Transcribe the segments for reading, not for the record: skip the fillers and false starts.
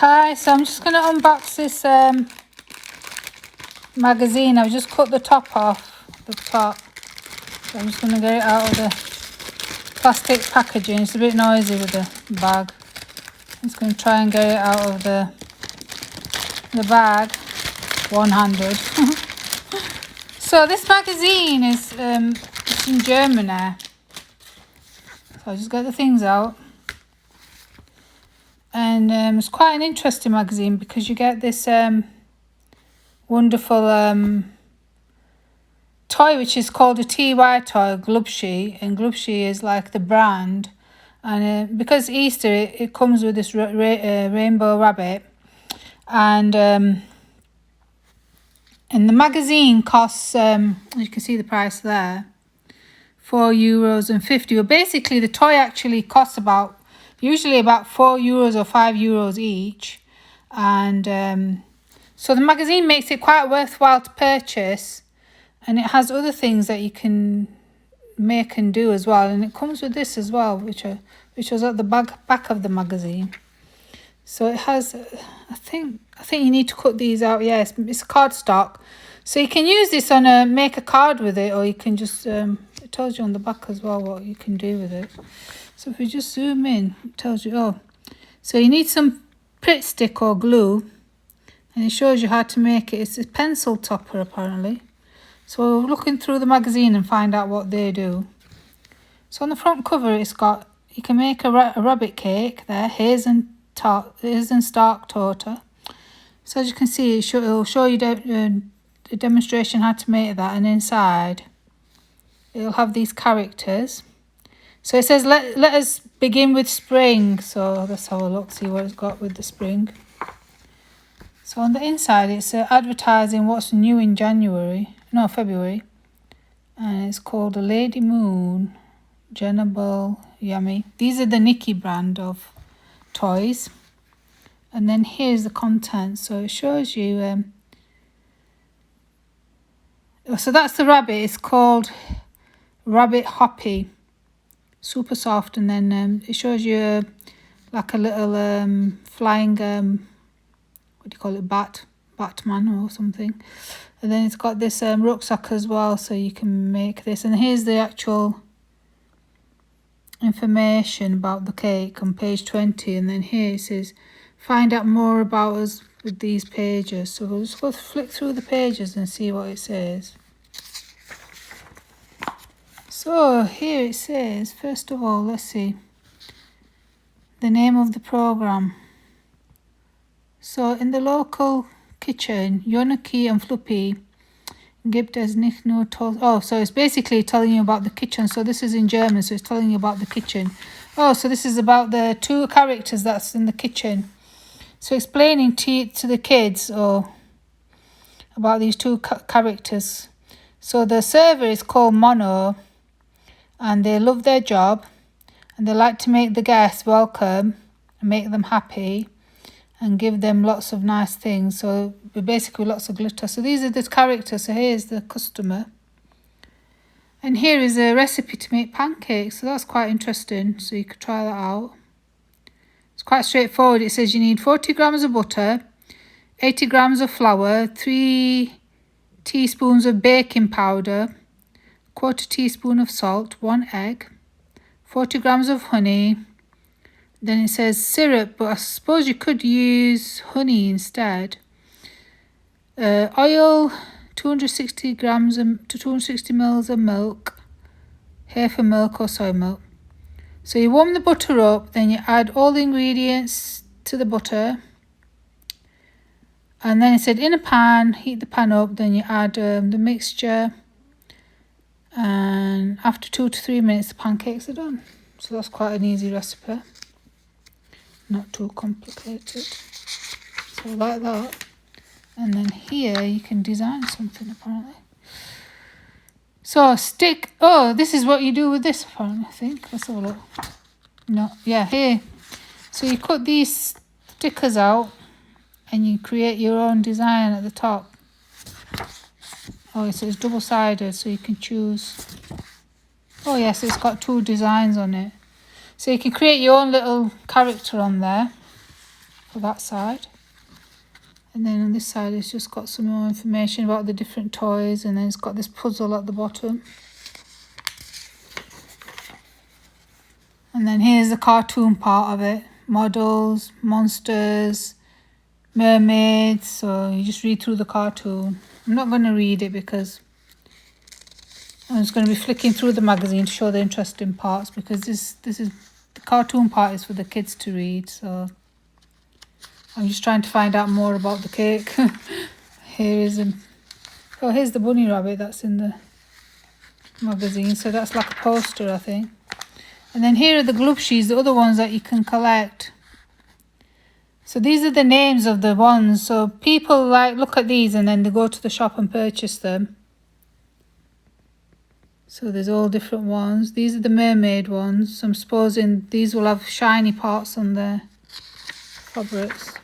Hi, so I'm just going to unbox this magazine. I've just cut the top off, the top. So I'm just going to get it out of the plastic packaging. It's a bit noisy with the bag. I'm just going to try and get it out of the bag one-handed. So this magazine is it's in Germany. So I'll just get the things out. And it's quite an interesting magazine because you get this wonderful toy which is called a TY toy, Glubschis, and Glubschis is like the brand. And because Easter, it comes with this Rainbow Rabbit, and the magazine costs, you can see the price there, €4.50. Well, basically the toy actually costs usually about €4 or €5 each, and so the magazine makes it quite worthwhile to purchase, and it has other things that you can make and do as well, and it comes with this as well, which was at the back of the magazine. So it has, I think you need to cut these out. Yes, it's cardstock, so you can use this on make a card with it, or you can just it tells you on the back as well what you can do with it. So if we just zoom in, it tells you, so you need some Pritt stick or glue, and it shows you how to make it. It's a pencil topper apparently. So we're looking through the magazine and find out what they do. So on the front cover, it's got, you can make a rabbit cake there, hazelnut stark torta. So as you can see, it'll show you a demonstration how to make that, and inside it'll have these characters. So it says, let us begin with spring. So let's have a look, see what it's got with the spring. So on the inside, it's advertising what's new in February. And it's called a Lady Moon, Jenable, Yummy. These are the Nikki brand of toys. And then here's the content. So it shows you, so that's the rabbit. It's called Rabbit Hoppy. Super soft, and then it shows you like a little flying what do you call it, Batman or something, and then it's got this rucksack as well, so you can make this. And here's the actual information about the cake on page 20, and then here it says find out more about us with these pages. So we'll just go flick through the pages and see what it says. So here it says, first of all, let's see, the name of the program. So in the local kitchen, Yonaki and Fluppy gibt es nicht nur toll. Oh, so it's basically telling you about the kitchen. So this is in German, so it's telling you about the kitchen. Oh, so this is about the two characters that's in the kitchen. So explaining to the kids about these two characters. So the server is called Mono, and they love their job, and they like to make the guests welcome and make them happy and give them lots of nice things. So basically lots of glitter. So these are the characters. So here's the customer. And here is a recipe to make pancakes. So that's quite interesting. So you could try that out. It's quite straightforward. It says you need 40 grams of butter, 80 grams of flour, 3 teaspoons of baking powder, 1/4 teaspoon of salt, 1 egg, 40 grams of honey. Then it says syrup, but I suppose you could use honey instead. Oil, 260 grams to 260 mils of milk, heifer milk or soy milk. So you warm the butter up, then you add all the ingredients to the butter. And then it said in a pan, heat the pan up, then you add the mixture. And after 2 to 3 minutes, the pancakes are done. So that's quite an easy recipe, not too complicated. So like that. And then here you can design something apparently. So this is what you do with this apparently, I think. Let's have a look. No, yeah, here. So you cut these stickers out and you create your own design at the top. Oh, so it's double-sided, so you can choose. Oh yes, it's got 2 designs on it. So you can create your own little character on there. for that side. And then on this side it's just got some more information about the different toys, and then it's got this puzzle at the bottom. And then here's the cartoon part of it. Models, monsters, mermaids. So you just read through the cartoon. I'm not going to read it because I'm just going to be flicking through the magazine to show the interesting parts, because this is the cartoon part is for the kids to read. So I'm just trying to find out more about the cake. Here's the bunny rabbit that's in the magazine. So that's like a poster, I think. And then here are the Glubschis, the other ones that you can collect. So these are the names of the ones. So people like look at these and then they go to the shop and purchase them. So there's all different ones. These are the mermaid ones. So I'm supposing these will have shiny parts on their fabrics.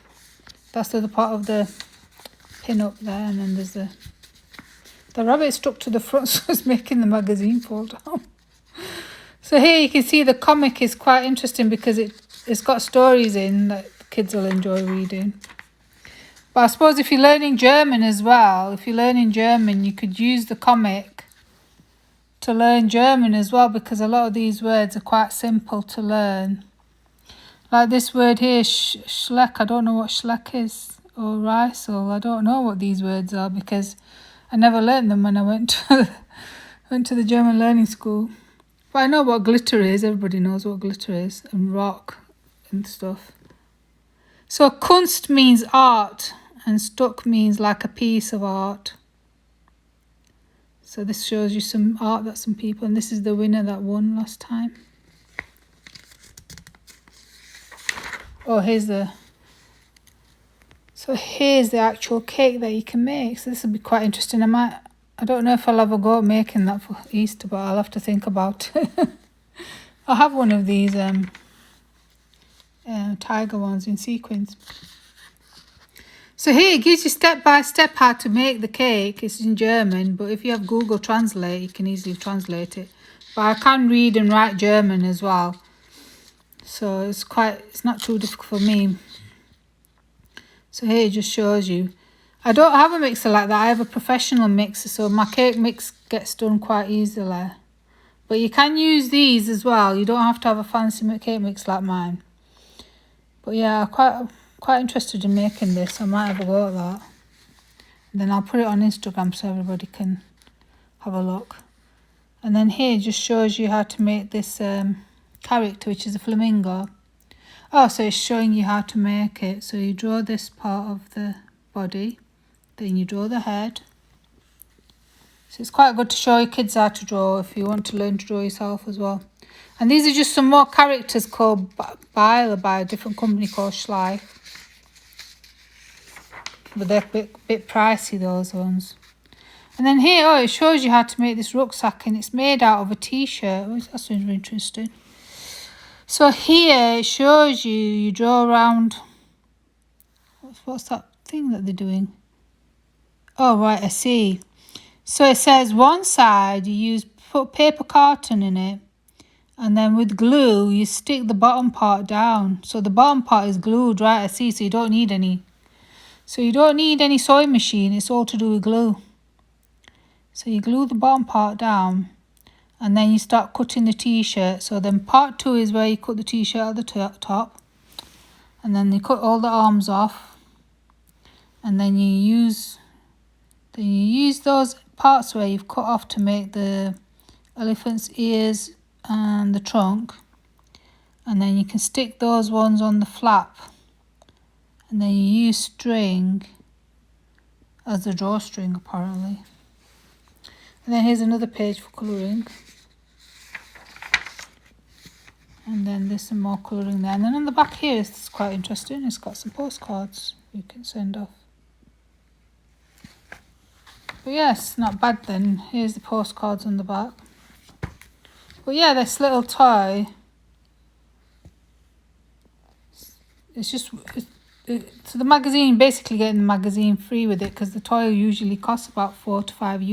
That's the other part of the pin up there. And then there's the rabbit stuck to the front, so it's making the magazine fall down. So here you can see the comic is quite interesting because it's got stories in that the kids will enjoy reading. But I suppose if you're learning German as well, you could use the comic to learn German as well, because a lot of these words are quite simple to learn. Like this word here, Schleck, I don't know what Schleck is, or Reisel, I don't know what these words are because I never learned them when I went to the German learning school. But I know what glitter is, everybody knows what glitter is, and rock and stuff. So Kunst means art, and Stück means like a piece of art. So this shows you some art that some people, and this is the winner that won last time. Oh, here's the actual cake that you can make. So this will be quite interesting. I don't know if I'll ever go making that for Easter, but I'll have to think about it. I'll have one of these tiger ones in sequins. So here it gives you step by step how to make the cake. It's in German, but if you have Google Translate, you can easily translate it. But I can read and write German as well, so it's not too difficult for me. So here it just shows you. I don't have a mixer like that. I have a professional mixer, so my cake mix gets done quite easily. But you can use these as well. You don't have to have a fancy cake mix like mine. But yeah, I'm quite interested in making this. I might have a go at that. And then I'll put it on Instagram so everybody can have a look. And then here it just shows you how to make this character, which is a flamingo. Oh, so it's showing you how to make it. So you draw this part of the body. Then you draw the head. So it's quite good to show your kids how to draw if you want to learn to draw yourself as well. And these are just some more characters called by a different company called Schleich. But they're a bit pricey, those ones. And then here, it shows you how to make this rucksack, and it's made out of a t-shirt. Oh, that's really interesting. So here it shows you draw around. What's that thing that they're doing? Oh, right, I see. So it says one side you put paper carton in it, and then with glue you stick the bottom part down. So the bottom part is glued, right? I see. So you don't need any. So you don't need any sewing machine. It's all to do with glue. So you glue the bottom part down, and then you start cutting the t-shirt. So then part 2 is where you cut the t-shirt at the top, and then you cut all the arms off, and then you use those parts where you've cut off to make the elephant's ears and the trunk, and then you can stick those ones on the flap, and then you use string as the drawstring apparently. And then here's another page for colouring, and then there's some more colouring there. And then on the back here is quite interesting. It's got some postcards you can send off. But yes, not bad then. Here's the postcards on the back. But yeah, this little toy, it's just, so the magazine, basically getting the magazine free with it, because the toy usually costs about €4 to €5.